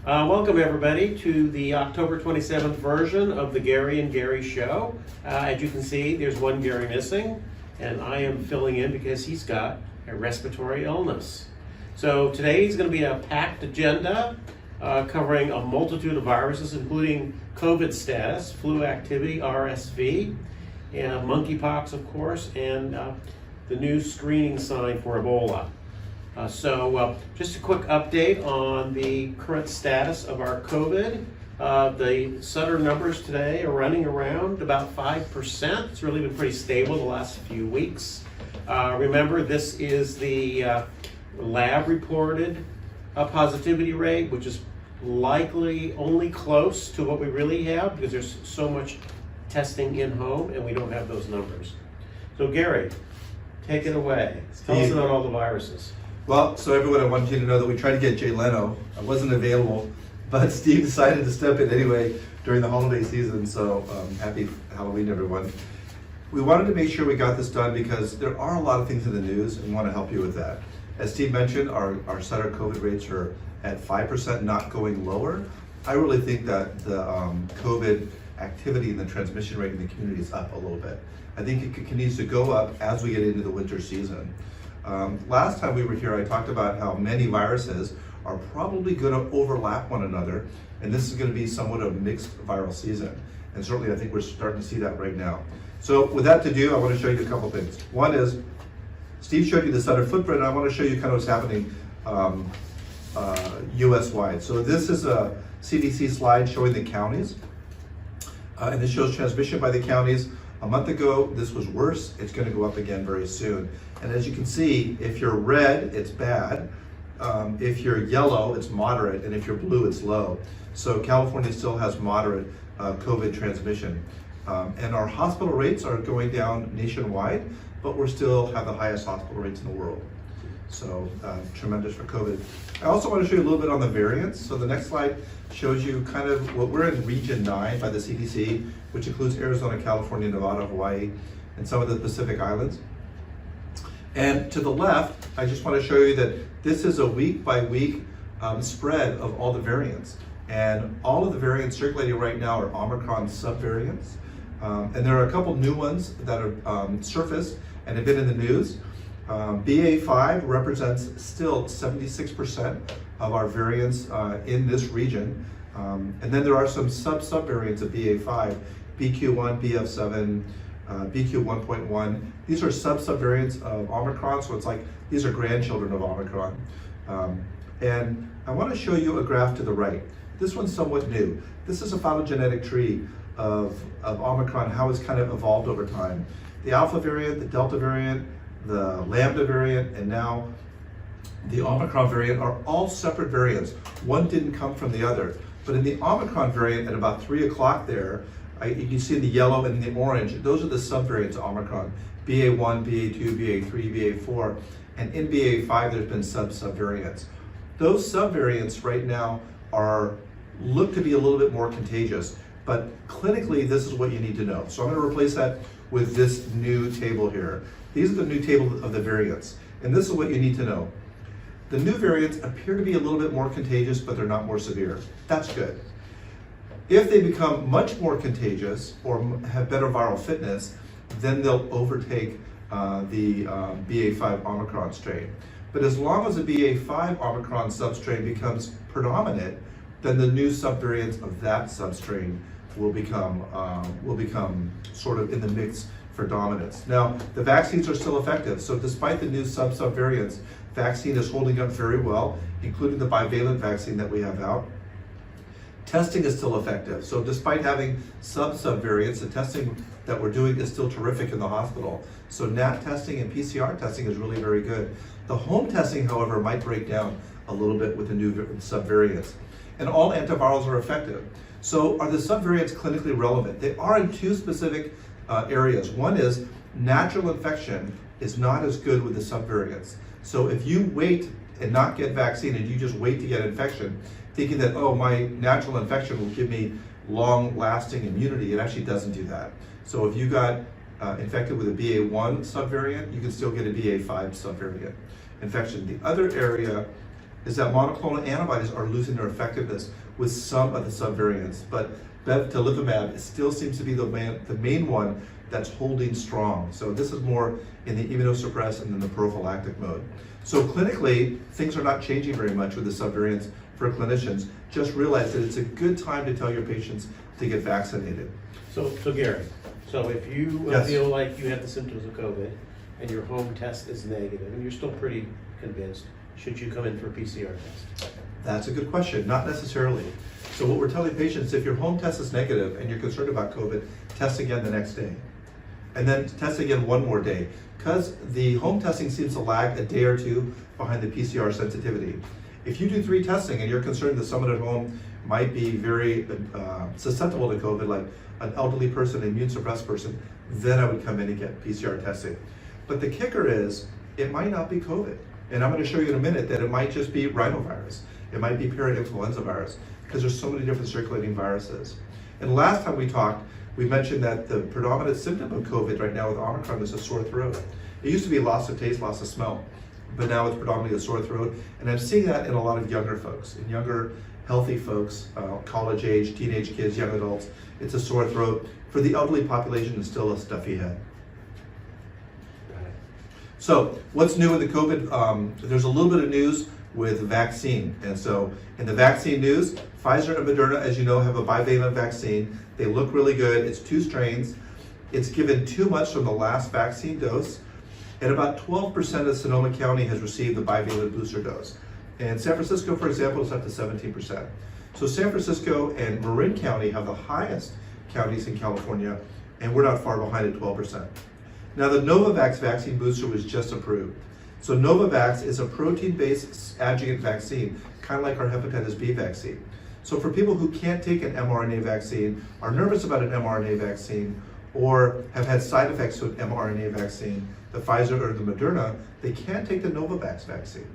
Welcome everybody to the October 27th version of the Gary and Gary Show. As you can see, there's one Gary missing, and I am filling in because he's got a respiratory illness. So today is going to be a packed agenda covering a multitude of viruses, including COVID status, flu activity, RSV, and monkeypox, of course, and the new screening sign for Ebola. Just a quick update on the current status of our COVID. The Sutter numbers today are running around about 5%. It's really been pretty stable the last few weeks. Remember, this is the lab reported positivity rate, which is likely only close to what we really have because there's so much testing in home and we don't have those numbers. So Gary, take it away. Tell us about all the viruses. Well, so everyone, I wanted you to know that we tried to get Jay Leno. I wasn't available, but Steve decided to step in anyway during the holiday season, so happy Halloween, everyone. We wanted to make sure we got this done because there are a lot of things in the news and want to help you with that. As Steve mentioned, our Sutter COVID rates are at 5%, not going lower. I really think that the COVID activity and the transmission rate in the community is up a little bit. I think it needs to go up as we get into the winter season. Last time we were here, I talked about how many viruses are probably going to overlap one another, and this is going to be somewhat of a mixed viral season. And certainly I think we're starting to see that right now. So with that to do, I want to show you a couple things. One is, Steve showed you the Sutter footprint, and I want to show you kind of what's happening US-wide. So this is a CDC slide showing the counties, and this shows transmission by the counties. A month ago, this was worse. It's going to go up again very soon. And as you can see, if you're red, it's bad. If you're yellow, it's moderate. And if you're blue, it's low. So California still has moderate COVID transmission. And our hospital rates are going down nationwide, but we still have the highest hospital rates in the world. So tremendous for COVID. I also want to show you a little bit on the variants. So the next slide shows you kind of what we're in Region 9 by the CDC, which includes Arizona, California, Nevada, Hawaii, and some of the Pacific Islands. And to the left, I just want to show you that this is a week by week spread of all the variants. And all of the variants circulating right now are Omicron subvariants. And there are a couple new ones that are surfaced and have been in the news. BA5 represents still 76% of our variants in this region. And then there are some subvariants of BA5, BQ1, BF7, BQ1.1. These are subvariants of Omicron, so it's like these are grandchildren of Omicron. And I want to show you a graph to the right. This one's somewhat new. This is a phylogenetic tree of Omicron, how it's kind of evolved over time. The Alpha variant, the Delta variant, the Lambda variant, and now the Omicron variant are all separate variants. One didn't come from the other. But in the Omicron variant at about 3 o'clock there, you can see the yellow and the orange. Those are the subvariants of Omicron. BA1, BA2, BA3, BA4. And in BA5, there's been subvariants. Those subvariants right now look to be a little bit more contagious. But clinically, this is what you need to know. So I'm going to replace that with this new table here. These are the new table of the variants. And this is what you need to know. The new variants appear to be a little bit more contagious, but they're not more severe. That's good. If they become much more contagious or have better viral fitness, then they'll overtake the BA5 Omicron strain. But as long as the BA5 Omicron substrain becomes predominant, then the new subvariants of that substrain will become sort of in the mix for dominance. Now, the vaccines are still effective. So despite the new subvariants, vaccine is holding up very well, including the bivalent vaccine that we have out. Testing is still effective. So despite having subvariants, the testing that we're doing is still terrific in the hospital. So NAT testing and PCR testing is really very good. The home testing, however, might break down a little bit with the new subvariants. And all antivirals are effective. So are the subvariants clinically relevant? They are in two specific areas. One is natural infection is not as good with the subvariants. So if you wait and not get vaccine and you just wait to get infection, thinking that, oh, my natural infection will give me long-lasting immunity, it actually doesn't do that. So if you got infected with a BA1 subvariant, you can still get a BA5 subvariant infection. The other area is that monoclonal antibodies are losing their effectiveness with some of the subvariants, but bebtelovimab still seems to be the main one that's holding strong. So this is more in the immunosuppressed and in the prophylactic mode. So clinically, things are not changing very much with the subvariants for clinicians. Just realize that it's a good time to tell your patients to get vaccinated. So Gary, so if you Yes. feel like you have the symptoms of COVID and your home test is negative and you're still pretty convinced, should you come in for a PCR test? That's a good question. Not necessarily. So what we're telling patients, if your home test is negative and you're concerned about COVID, test again the next day. And then test again one more day. Because the home testing seems to lag a day or two behind the PCR sensitivity. If you do 3 testing and you're concerned that someone at home might be very susceptible to COVID, like an elderly person, an immune suppressed person, then I would come in and get PCR testing. But the kicker is, it might not be COVID. And I'm going to show you in a minute that it might just be rhinovirus. It might be parainfluenza virus, because there's so many different circulating viruses. And last time we talked, we mentioned that the predominant symptom of COVID right now with Omicron is a sore throat. It used to be loss of taste, loss of smell, but now it's predominantly a sore throat. And I'm seeing that in a lot of younger folks, in younger, healthy folks, college age, teenage kids, young adults. It's a sore throat. For the elderly population, it's still a stuffy head. So what's new in the COVID? There's a little bit of news with vaccine. And so in the vaccine news, Pfizer and Moderna, as you know, have a bivalent vaccine. They look really good. It's 2 strains. It's given 2 months from the last vaccine dose. And about 12% of Sonoma County has received the bivalent booster dose. And San Francisco, for example, is up to 17%. So San Francisco and Marin County have the highest counties in California, and we're not far behind at 12%. Now the Novavax vaccine booster was just approved. So Novavax is a protein-based adjuvant vaccine, kind of like our hepatitis B vaccine. So for people who can't take an mRNA vaccine, are nervous about an mRNA vaccine, or have had side effects to an mRNA vaccine, the Pfizer or the Moderna, they can take the Novavax vaccine.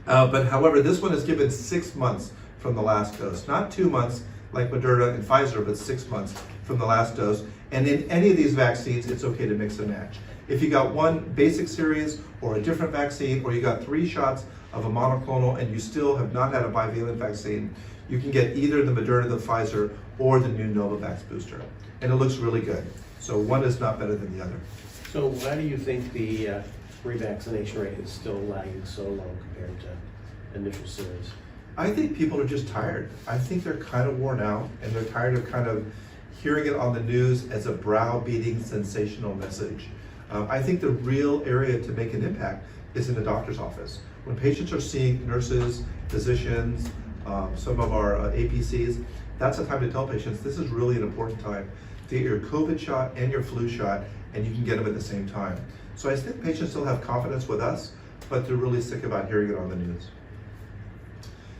But however, this one is given 6 months from the last dose, not 2 months like Moderna and Pfizer, but 6 months from the last dose. And in any of these vaccines, it's okay to mix and match. If you got one basic series or a different vaccine, or you got 3 shots of a monoclonal and you still have not had a bivalent vaccine, you can get either the Moderna, the Pfizer, or the new Novavax booster. And it looks really good. So one is not better than the other. So why do you think the revaccination rate is still lagging so low compared to initial series? I think people are just tired. I think they're kind of worn out, and they're tired of kind of hearing it on the news as a browbeating, sensational message. I think the real area to make an impact is in the doctor's office. When patients are seeing nurses, physicians, some of our APCs, that's the time to tell patients this is really an important time to get your COVID shot and your flu shot, and you can get them at the same time. So I think patients still have confidence with us, but they're really sick about hearing it on the news.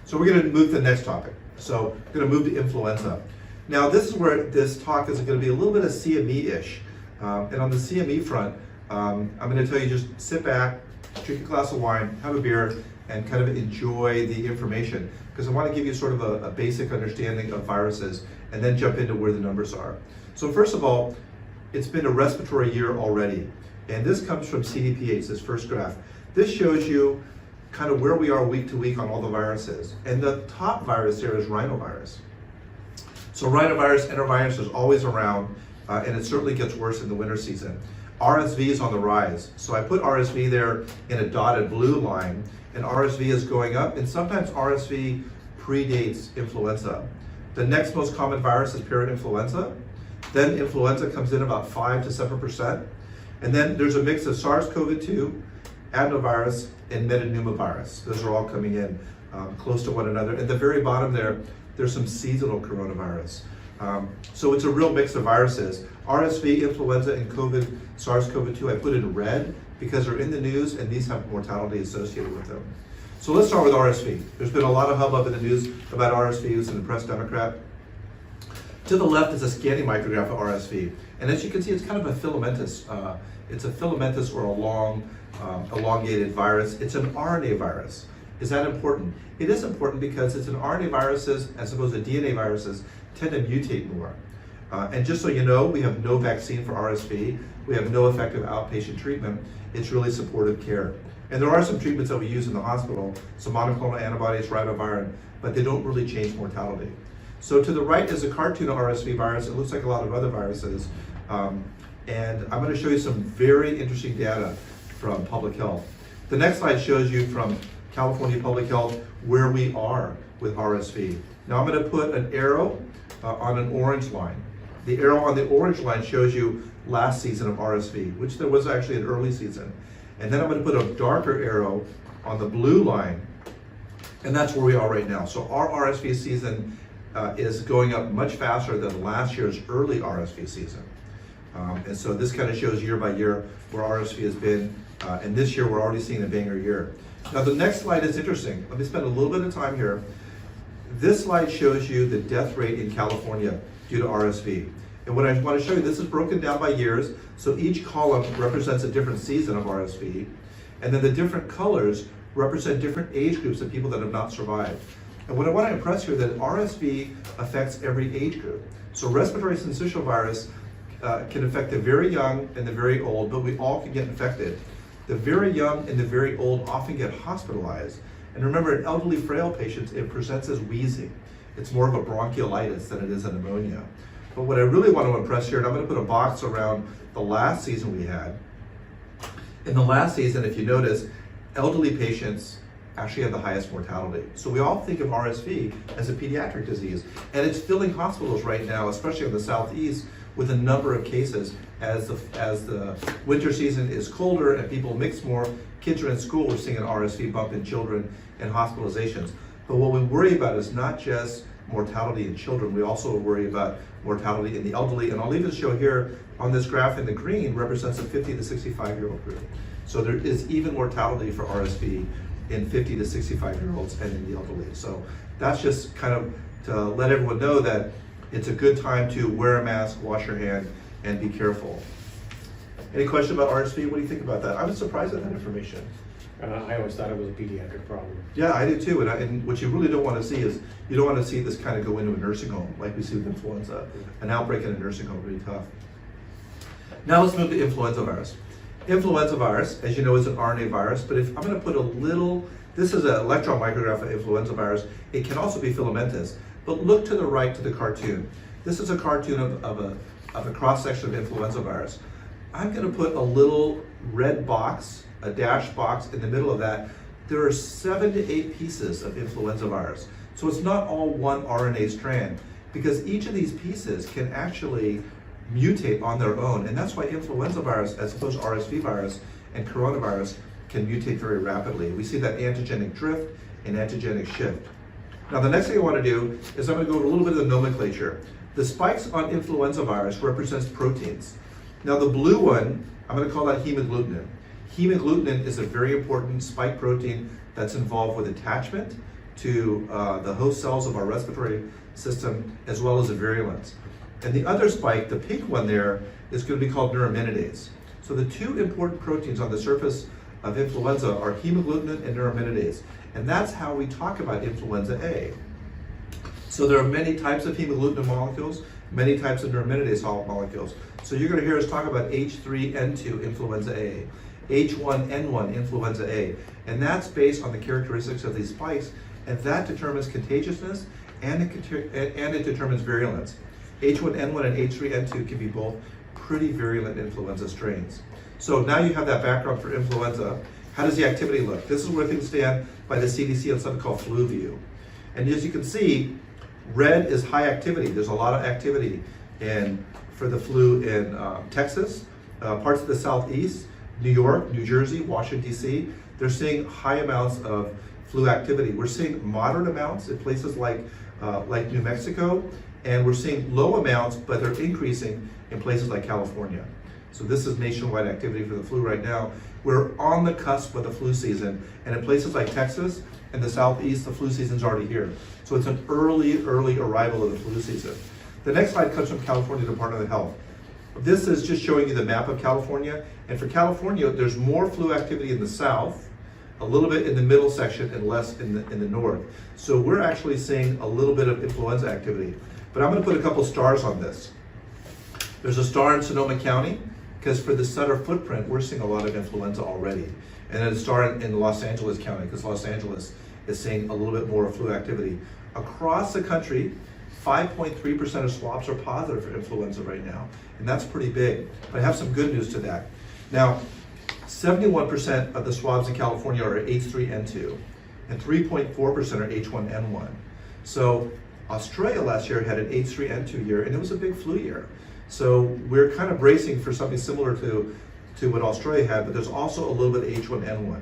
So we're going to move to the next topic. So we're going to move to influenza. Now this is where this talk is going to be a little bit of CME-ish. And on the CME front, I'm going to tell you just sit back, drink a glass of wine, have a beer, and kind of enjoy the information. Because I want to give you sort of a basic understanding of viruses and then jump into where the numbers are. So first of all, it's been a respiratory year already. And this comes from CDPH, this first graph. This shows you kind of where we are week to week on all the viruses. And the top virus here is rhinovirus. So rhinovirus, enterovirus is always around, and it certainly gets worse in the winter season. RSV is on the rise. So I put RSV there in a dotted blue line, and RSV is going up, and sometimes RSV predates influenza. The next most common virus is parainfluenza. Then influenza comes in about 5 to 7%. And then there's a mix of SARS-CoV-2, adenovirus, and metapneumovirus. Those are all coming in close to one another. At the very bottom there, there's some seasonal coronavirus. So it's a real mix of viruses. RSV, influenza, and COVID, SARS-CoV-2, I put in red because they're in the news and these have mortality associated with them. So let's start with RSV. There's been a lot of hubbub in the news about RSV. It was in the Press Democrat. To the left is a scanning micrograph of RSV. And as you can see, it's kind of a filamentous. It's a filamentous or a long, elongated virus. It's an RNA virus. Is that important? It is important because it's an RNA viruses, as opposed to DNA viruses, tend to mutate more. And just so you know, we have no vaccine for RSV. We have no effective outpatient treatment. It's really supportive care. And there are some treatments that we use in the hospital, some monoclonal antibodies, ribavirin, but they don't really change mortality. So to the right is a cartoon of RSV virus. It looks like a lot of other viruses. And I'm going to show you some very interesting data from public health. The next slide shows you from California Public Health where we are with RSV. Now I'm going to put an arrow on an orange line. The arrow on the orange line shows you last season of RSV, which there was actually an early season. And then I'm going to put a darker arrow on the blue line, and that's where we are right now. So our RSV season is going up much faster than last year's early RSV season. And so this kind of shows year by year where RSV has been, and this year we're already seeing a banger year. Now the next slide is interesting. Let me spend a little bit of time here. This slide shows you the death rate in California due to RSV. And what I want to show you, this is broken down by years, so each column represents a different season of RSV, and then the different colors represent different age groups of people that have not survived. And what I want to impress here is that RSV affects every age group. So respiratory syncytial virus can affect the very young and the very old, but we all can get infected. The very young and the very old often get hospitalized. And remember, in elderly, frail patients, it presents as wheezing. It's more of a bronchiolitis than it is a pneumonia. But what I really want to impress here, and I'm going to put a box around the last season we had. In the last season, if you notice, elderly patients actually have the highest mortality. So we all think of RSV as a pediatric disease, and it's filling hospitals right now, especially in the southeast, with a number of cases as the winter season is colder and people mix more, kids are in school, we're seeing an RSV bump in children and hospitalizations. But what we worry about is not just mortality in children, we also worry about mortality in the elderly. And I'll even show here on this graph in the green represents a 50 to 65-year-old group. So there is even mortality for RSV in 50 to 65-year-olds and in the elderly. So that's just kind of to let everyone know that it's a good time to wear a mask, wash your hand, and be careful. Any question about RSV? What do you think about that? I was surprised at that information. I always thought it was a pediatric problem. Yeah, I do too. And what you really don't want to see is, you don't want to see this kind of go into a nursing home like we see with influenza. An outbreak in a nursing home would be tough. Now let's move to influenza virus. Influenza virus, as you know, is an RNA virus, but if I'm going to put a little, this is an electron micrograph of influenza virus. It can also be filamentous, but look to the right to the cartoon. This is a cartoon of a cross-section of influenza virus. I'm going to put a little red box, a dashed box in the middle of that. There are 7 to 8 pieces of influenza virus. So it's not all one RNA strand, because each of these pieces can actually mutate on their own. And that's why influenza virus, as opposed to RSV virus and coronavirus, can mutate very rapidly. We see that antigenic drift and antigenic shift. Now the next thing I want to do is I'm going to go over a little bit of the nomenclature. The spikes on influenza virus represents proteins. Now the blue one, I'm going to call that hemagglutinin. Hemagglutinin is a very important spike protein that's involved with attachment to the host cells of our respiratory system, as well as the virulence. And the other spike, the pink one there, is going to be called neuraminidase. So the two important proteins on the surface of influenza are hemagglutinin and neuraminidase. And that's how we talk about influenza A. So there are many types of hemagglutinin molecules, many types of neuraminidase molecules. So you're going to hear us talk about H3N2 influenza A, H1N1 influenza A. And that's based on the characteristics of these spikes, and that determines contagiousness and it determines virulence. H1N1 and H3N2 can be both pretty virulent influenza strains. So now you have that background for influenza. How does the activity look? This is where things stand by the CDC on something called FluView. And as you can see, red is high activity. There's a lot of activity for the flu in Texas, parts of the Southeast, New York, New Jersey, Washington, D.C. They're seeing high amounts of flu activity. We're seeing moderate amounts in places like New Mexico, and we're seeing low amounts, but they're increasing in places like California. So this is nationwide activity for the flu right now. We're on the cusp of the flu season, and in places like Texas and the Southeast, the flu season's already here. So it's an early arrival of the flu season. The next slide comes from California Department of Health. This is just showing you the map of California, and for California, there's more flu activity in the south, a little bit in the middle section, and less in the north. So we're actually seeing a little bit of influenza activity. But I'm going to put a couple stars on this. There's a star in Sonoma County. because for the Sutter footprint, we're seeing a lot of influenza already. And then it started in Los Angeles County, because Los Angeles is seeing a little bit more flu activity. Across the country, 5.3% of swabs are positive for influenza right now, and that's pretty big. But I have some good news to that. Now, 71% of the swabs in California are H3N2, and 3.4% are H1N1. So Australia last year had an H3N2 year, and it was a big flu year. So we're kind of bracing for something similar to what Australia had, but there's also a little bit of H1N1.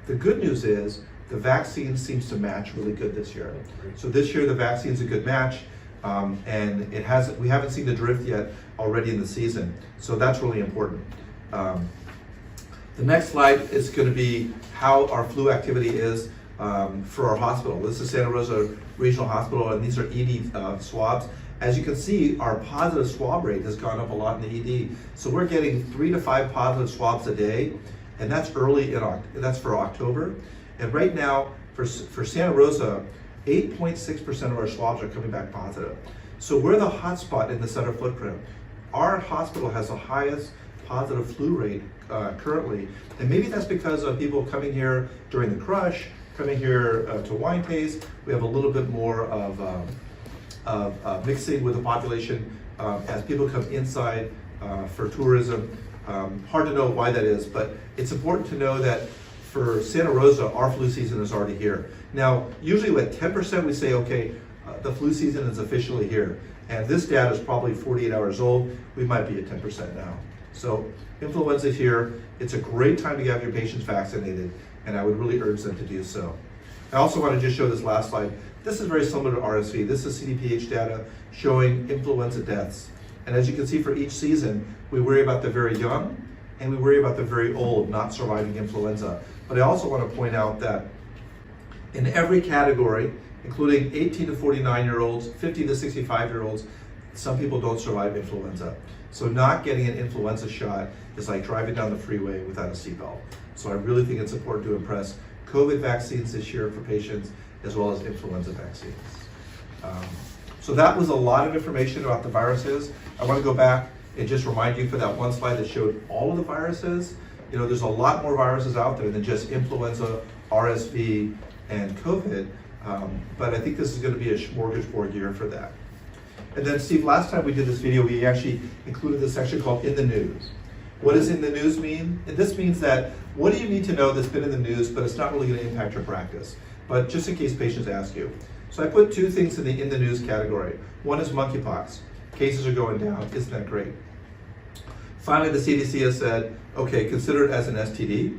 The good news is the vaccine seems to match really good this year. So this year the vaccine's a good match, and we haven't seen the drift yet already in the season. So that's really important. The next slide is going to be how our flu activity is for our hospital. This is Santa Rosa Regional Hospital, and these are ED swabs. As you can see, our positive swab rate has gone up a lot in the ED. So we're getting 3 to 5 positive swabs a day, and that's that's for October. And right now, for Santa Rosa, 8.6% of our swabs are coming back positive. So we're the hot spot in the Sutter footprint. Our hospital has the highest positive flu rate currently, and maybe that's because of people coming here during the crush, coming here to Wine Taste. We have a little bit more of mixing with the population as people come inside for tourism. Hard to know why that is, but it's important to know that for Santa Rosa, our flu season is already here. Now, usually at 10%, we say, okay, the flu season is officially here. And this data is probably 48 hours old. We might be at 10% now. So influenza is here. It's a great time to have your patients vaccinated, and I would really urge them to do so. I also want to just show this last slide. This is very similar to RSV. This is CDPH data showing influenza deaths. And as you can see for each season, we worry about the very young and we worry about the very old not surviving influenza. But I also want to point out that in every category, including 18 to 49-year-olds, 50 to 65-year-olds, some people don't survive influenza. So not getting an influenza shot is like driving down the freeway without a seatbelt. So I really think it's important to impress COVID vaccines this year for patients, as well as influenza vaccines. So that was a lot of information about the viruses. I want to go back and just remind you for that one slide that showed all of the viruses. You know, there's a lot more viruses out there than just influenza, RSV, and COVID. But I think this is going to be a smorgasbord year for that. And then Steve, last time we did this video, we actually included this section called In the News. What does in the news mean? And this means that what do you need to know that's been in the news, but it's not really going to impact your practice. But just in case patients ask you. So I put 2 things in the news category. One is monkeypox. Cases are going down. Isn't that great? Finally, the CDC has said, okay, consider it as an STD.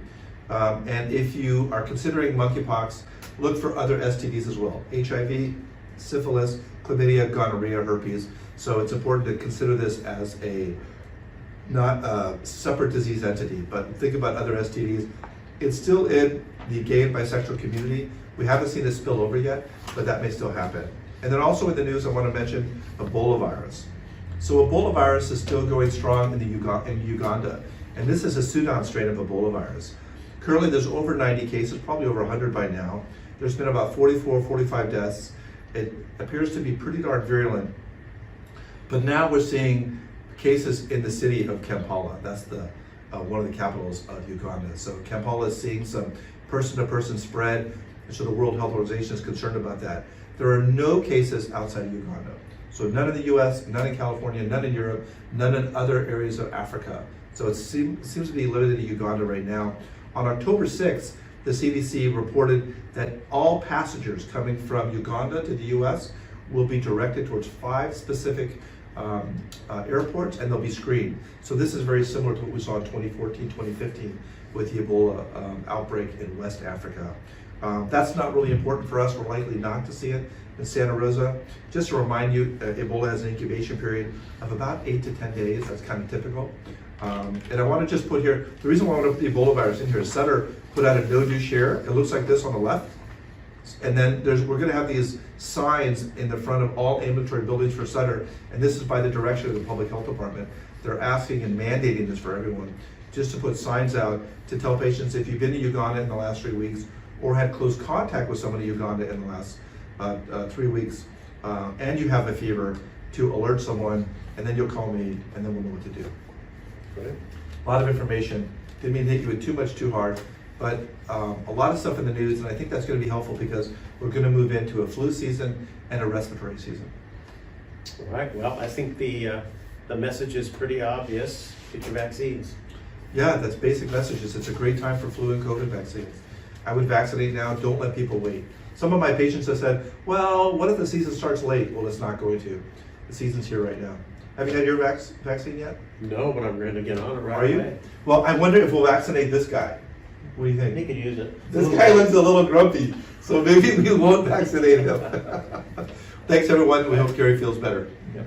And if you are considering monkeypox, look for other STDs as well. HIV, syphilis, chlamydia, gonorrhea, herpes. So it's important to consider this as not a separate disease entity, but think about other STDs. It's still in the gay and bisexual community. We haven't seen it spill over yet, but that may still happen. And then also in the news, I want to mention Ebola virus. So Ebola virus is still going strong in Uganda, and this is a Sudan strain of Ebola virus. Currently, there's over 90 cases, probably over 100 by now. There's been about 44, 45 deaths. It appears to be pretty darn virulent. But now we're seeing cases in the city of Kampala. That's one of the capitals of Uganda. So Kampala is seeing some person-to-person spread, and so the World Health Organization is concerned about that. There are no cases outside of Uganda. So none in the US, none in California, none in Europe, none in other areas of Africa. So it seems to be limited to Uganda right now. On October 6th, the CDC reported that all passengers coming from Uganda to the US will be directed towards 5 specific airports, and they'll be screened. So this is very similar to what we saw in 2014, 2015 with the Ebola outbreak in West Africa. That's not really important for us. We're likely not to see it in Santa Rosa. Just to remind you, Ebola has an incubation period of about 8 to 10 days. That's kind of typical. And I want to just put here, the reason why I want to put the Ebola virus in here is Sutter put out a no-do share. It looks like this on the left. And then we're going to have these signs in the front of all ambulatory buildings for Sutter. And this is by the direction of the Public Health Department. They're asking and mandating this for everyone, just to put signs out to tell patients if you've been to Uganda in the last 3 weeks or had close contact with someone in Uganda in the last 3 weeks, and you have a fever, to alert someone, and then you'll call me, and then we'll know what to do. Right. A lot of information. Didn't mean to hit you with too much too hard, but a lot of stuff in the news, and I think that's going to be helpful because we're going to move into a flu season and a respiratory season. All right, well, I think the message is pretty obvious. Get your vaccines. Yeah, that's basic messages. It's a great time for flu and COVID vaccines. I would vaccinate now. Don't let people wait. Some of my patients have said, well, what if the season starts late? Well, it's not going to. The season's here right now. Have you had your vaccine yet? No, but I'm going to get on it right Are you? away. Well, I wonder if we'll vaccinate this guy. What do you think? He could use it. This guy looks a little grumpy, so maybe we won't vaccinate him. Thanks, everyone. We hope Gary feels better. Yep.